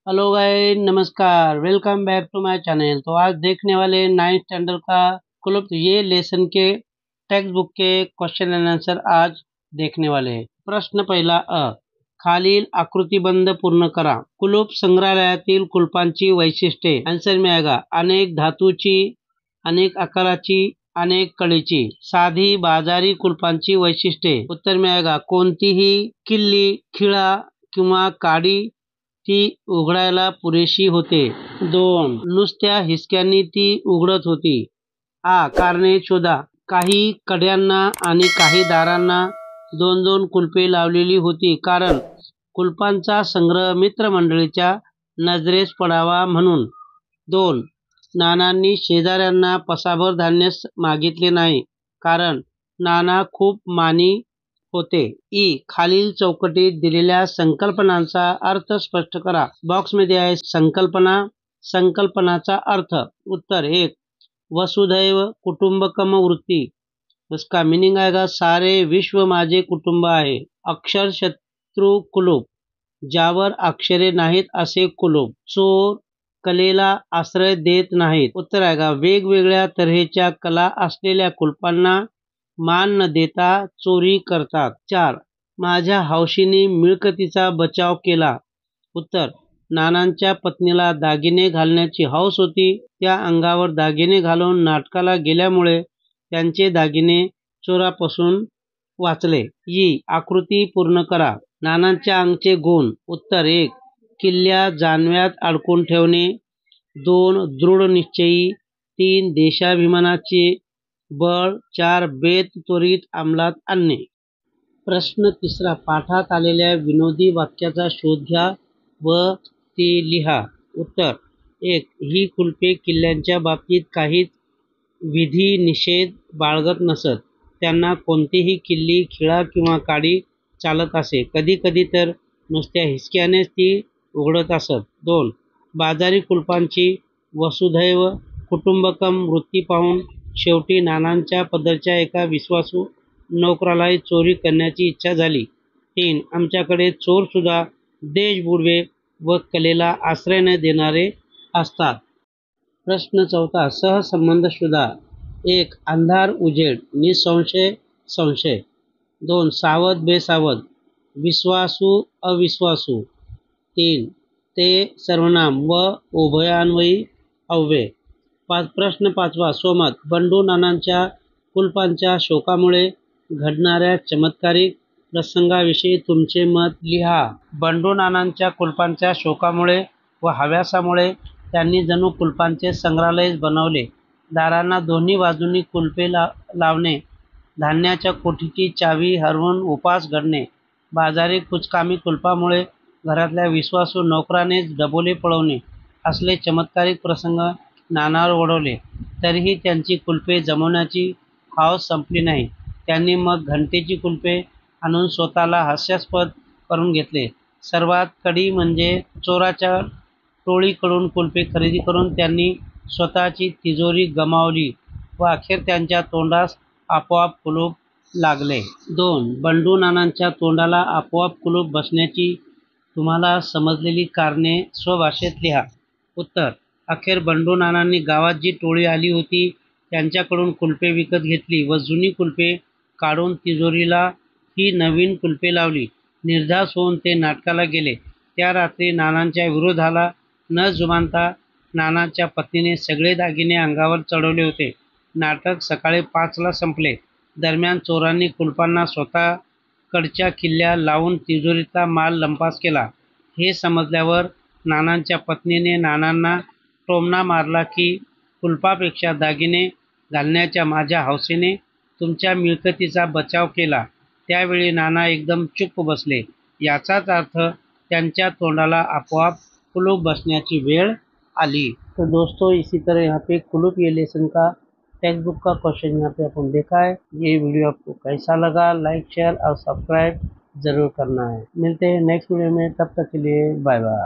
Hello guys, नमस्कार। Welcome back to my channel. तो आज देखने वाले 9th स्टैंडर्ड का क्लुप्त ये लेसन के टेक्स्ट बुक के क्वेश्चन एंड आंसर आज देखने वाले हैं। प्रश्न पहिला अ, खालील आकृतिबंध पूर्ण करा। कुलूप संग्रहालयातील कुलपांची वैशिष्ट्ये। आन्सर मिळेगा अनेक धातूची, अनेक आकाराची, अनेक कळीची। साधी बाजारी कुलपांची वैशिष्ट्ये। उत्तर मिळेगा कोणतीही किल्ली, खिळा किंवा काडी ती उघडायला पुरेशी होते। 2. नुसत्या हिसक्यांनी ती उघडत होती। कारणे शोधा। काही कड्यांना आणि काही दारांना 2-2 कुलपे लावलेली होती, कारण कुलपांचा संग्रह मित्रमंडळीच्या नजरेस पडावा म्हणून। 2. नानांनी शेजाऱ्यांना पसाभर धान्य मागितले नाही, कारण नाना खूप मानी होते। खालील चौकटीत दिलेल्या संकल्पनांचा अर्थ स्पष्ट करा। बॉक्समध्ये आहे संकल्पना, संकल्पनाचा अर्थ। उत्तर 1. वसुधैव कुटुंबकम वृत्ती। इसका मीनिंग आएगा सारे विश्व माझे कुटुंब आहे। अक्षर शत्रू कुलूप, ज्यावर अक्षरे नाहीत असे कुलूप। चोर कलेला आश्रय देत नाहीत। उत्तर आएगा वेगवेगळ्या तऱ्हेच्या कला असलेल्या कुलपांना मान न देता चोरी करतात। 4. माझ्या हौशीने मिळकतीचा बचाव केला। उत्तर नानांच्या पत्नीला दागिने घालण्याची हौस होती। त्या अंगावर दागिने घालून नाटकाला गेल्यामुळे त्यांचे दागिने चोरापासून वाचले। आकृती पूर्ण करा। नानांच्या अंगचे गुण। उत्तर 1. किल्ल्या जानव्यात अडकून ठेवणे। 2. दृढ निश्चयी। 3. देशाभिमानाचे बळ। 4. बेत त्वरित अंमलात आणणे। प्रश्न तिसरा, पाठात आलेल्या विनोदी वाक्याचा शोध घ्या व ते लिहा। उत्तर 1. ही कुलपे किल्ल्यांच्या बाबतीत काहीच विधी निषेध बाळगत नसत। त्यांना कोणतीही किल्ली, खिळा किंवा काडी चालत असे। कधी कधी तर नुसत्या हिसक्यानेच ती उघडत असत। 2. बाजारी कुलपांची वसुधैव कुटुंबकम वृत्ती पाहून शेवटी नानांच्या पदरच्या एका विश्वासू नोकरालाही चोरी करण्याची इच्छा झाली। 3. आमच्याकडे चोर सुद्धा देश बुडवे व कलेला आश्रय न देणारे असतात। प्रश्न चौथा, सहसंबंध शोधा। 1. अंधार उजेड, निसंशय संशय। 2. सावध बेसावध, विश्वासू अविश्वासू। 3. ते सर्वनाम व उभयान्वयी अव्यय। प्रश्न पाचवा, सोमत, बंडू नानांच्या कुलपांच्या शोकामुळे घडणाऱ्या चमत्कारिक प्रसंगाविषयी तुमचे मत लिहा। बंडू नानांच्या कुलपांच्या शोकामुळे व हव्यासामुळे त्यांनी जणू कुलपांचे संग्रहालयच बनवले। दारांना दोन्ही बाजूंनी कुलपे लावणे, धान्याच्या कोठीची चावी हरवून उपास घडणे, बाजारी कुचकामी कुलपामुळे घरातल्या विश्वासू नोकरानेच डबोले पळवणे, असले चमत्कारिक प्रसंग नानावर ओढवले। तरीही त्यांची कुलपे जमवण्याची हौस संपली नाही। त्यांनी मग घंटेची कुलपे आणून स्वतःला हास्यास्पद करून घेतले। सर्वात कडी म्हणजे चोराच्या टोळीकडून कुलपे खरेदी करून त्यांनी स्वतःची तिजोरी गमावली व अखेर त्यांच्या तोंडास आपोआप कुलूप लागले। 2. बंडू नानांच्या तोंडाला आपोआप कुलूप बसण्याची तुम्हाला समजलेली कारणे स्वभाषेत लिहा। उत्तर, अखेर बंडू नानांनी गावात जी टोळी आली होती त्यांच्याकडून कुलपे विकत घेतली व जुनी कुलपे काढून तिजोरीला ही नवीन कुलपे लावली। निर्धास्त होऊन ते नाटकाला गेले। त्या रात्री नानांच्या विरोधाला न जुमानता नानांच्या पत्नीने सगळे दागिने अंगावर चढवले होते। नाटक सकाळी 5ला संपले। दरम्यान चोरांनी कुलपांना स्वतःकडच्या किल्ल्या लावून तिजोरीतला माल लंपास केला। हे समजल्यावर नानांच्या पत्नीने नानांना टोमणा मारला की कुलपापेक्षा दागिने घालण्याच्या माझ्या हौसेने तुमच्या मिळकतीचा बचाव केला। त्यावेळी नाना एकदम चुप्प बसले। याचाच अर्थ त्यांच्या तोंडाला आपोआप कुलूप बसण्याची वेळ आली। तो दोस्तों, इसी तरह यहाँ पे कुलूप ये लेसन का टेक्स्ट बुक का क्वेश्चन यहाँ पे अपन देखा है। ये वीडियो आपको कैसा लगा, लाइक शेयर और सब्सक्राइब जरूर करना है। मिलते हैं नेक्स्ट वीडियो में, तब तक के लिए बाय बाय।